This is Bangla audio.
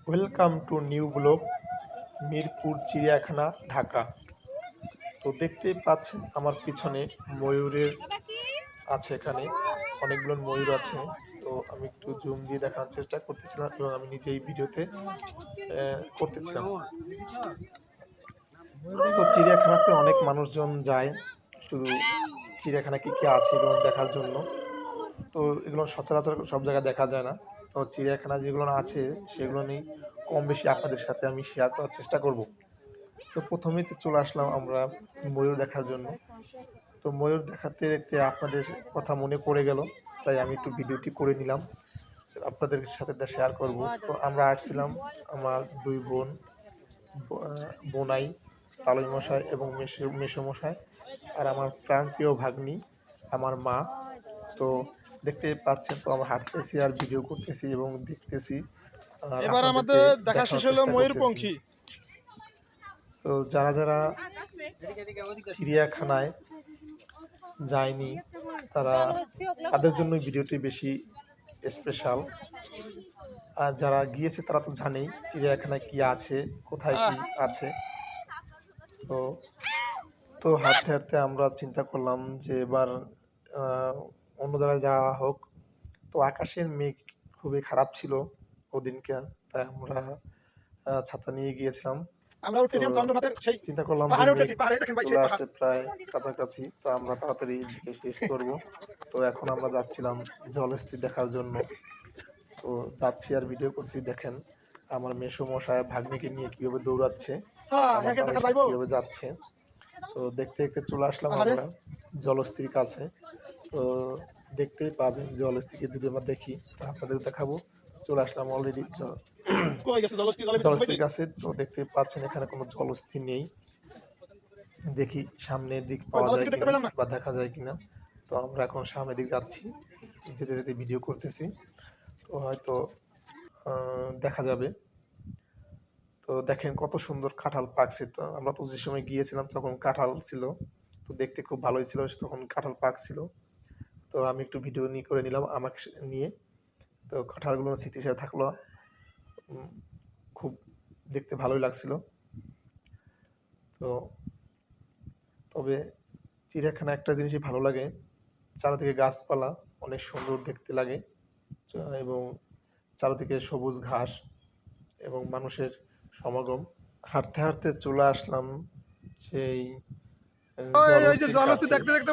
Welcome to new blog Mirpur চিড়িয়াখানা ঢাকা। তো দেখতেই পাচ্ছেন আমার পিছনে ময়ূরের আছে, এখানে অনেকগুলো ময়ূর আছে। তো আমি একটু জুম দিয়ে দেখানোর চেষ্টা করতেছিলাম এবং আমি নিজেই ভিডিওতে করতেছিলাম। তো চিড়িয়াখানাতে অনেক মানুষজন যায় শুধু চিড়িয়াখানা কি কি আছে এগুলো দেখার জন্য। তো এগুলো সচরাচর সব জায়গায় দেখা যায় না। তো চিড়িয়াখানা যেগুলো আছে সেগুলো নিয়ে কম বেশি আপনাদের সাথে আমি শেয়ার করার চেষ্টা করব। তো প্রথমেই তো চলে আসলাম আমরা ময়ূর দেখার জন্য। তো ময়ূর দেখাতে দেখতে আপনাদের কথা মনে পড়ে গেল, তাই আমি একটু ভিডিওটি করে নিলাম, আপনাদের সাথে শেয়ার করব। তো আমরা আসছিলাম আমার দুই বোন, বোনাই, তালই মশাই এবং মেসোমশাই, আর আমার প্রাণপ্রিয় ভাগ্নি আমার মা। তো দেখতে পাচ্ছেন, তো আমরা হাঁটতেছি আর ভিডিও করতেছি এবং দেখতেছি, আর এবার আপনাদেরকে আমাদের দেখা শেষ দেখানোর হলো চেষ্টা করতেছি। ময়ূরপঙ্খী। তো যারা যারা চিড়িয়াখানায় যায়নি তাদের জন্য ভিডিওটি বেশি স্পেশাল। আর যারা গিয়েছে তারা তো জানেই চিড়িয়াখানায় কি আছে, কোথায় কি আছে। তো তো হাঁটতে হাঁটতে আমরা চিন্তা করলাম যে এবার অন্য জায়গায় যাওয়া হোক। তো আকাশের মেঘ খুবই খারাপ ছিল ওদিনকে, তাই আমরা ছাতা নিয়ে গিয়েছিলাম। আমরা উঠেছিলাম চন্দ্রনাথের সেই চিন্তা করলাম যে পাহাড়ে মেঘ উঠেছি, পাহাড়ে দেখেন ভাই সেই চলে পাহাড়। আসছে প্রায় কাছাকাছি, তো আমরা তাড়াতাড়ি দিকে শেষ করব। তো এখন আমরা যাচ্ছিলাম জলস্থির দেখার জন্য। তো যাচ্ছি আর ভিডিও করছি, দেখেন আমার মেসোমশাই ভাগ্নিকে নিয়ে কিভাবে দৌড়াচ্ছে, আমার বাড়ির সাথে কিভাবে যাচ্ছে। তো দেখতে দেখতে চলে আসলাম আমরা জলস্থির কাছে। তো দেখতেই পাবেন জলস্থিরকে যদি আমরা দেখি তো আপনাদের দেখাবো। চলে আসলাম অলরেডি জলস্থির কাছে। তো দেখতে পাচ্ছেন এখানে কোনো জলস্থির নেই, দেখি সামনের দিক পাওয়া যায় কিনা বা দেখা যায় কিনা। তো আমরা এখন সামনের দিক যাচ্ছি, যেতে যেতে ভিডিও করতেছি, তো হয়তো দেখা যাবে। তো দেখেন কত সুন্দর কাঁঠাল পাকছে। তো আমরা তো যে সময় গিয়েছিলাম তখন কাঁঠাল ছিল, তো দেখতে খুব ভালোই ছিল, তখন কাঁঠাল পাকছিল। তো আমি একটু ভিডিও করে নিলাম আমাকে নিয়ে। তো কাঁঠালগুলো স্মৃতি হিসেবে থাকলো, খুব দেখতে ভালোই লাগছিল। তো তবে চিড়িয়াখানা একটা জিনিসই ভালো লাগে, চারদিকে গাছপালা অনেক সুন্দর দেখতে লাগে এবং চারদিকে সবুজ ঘাস এবং মানুষের সমাগম। হাঁটতে হাঁটতে চলে আসলাম সেই জলস্থির কাছে।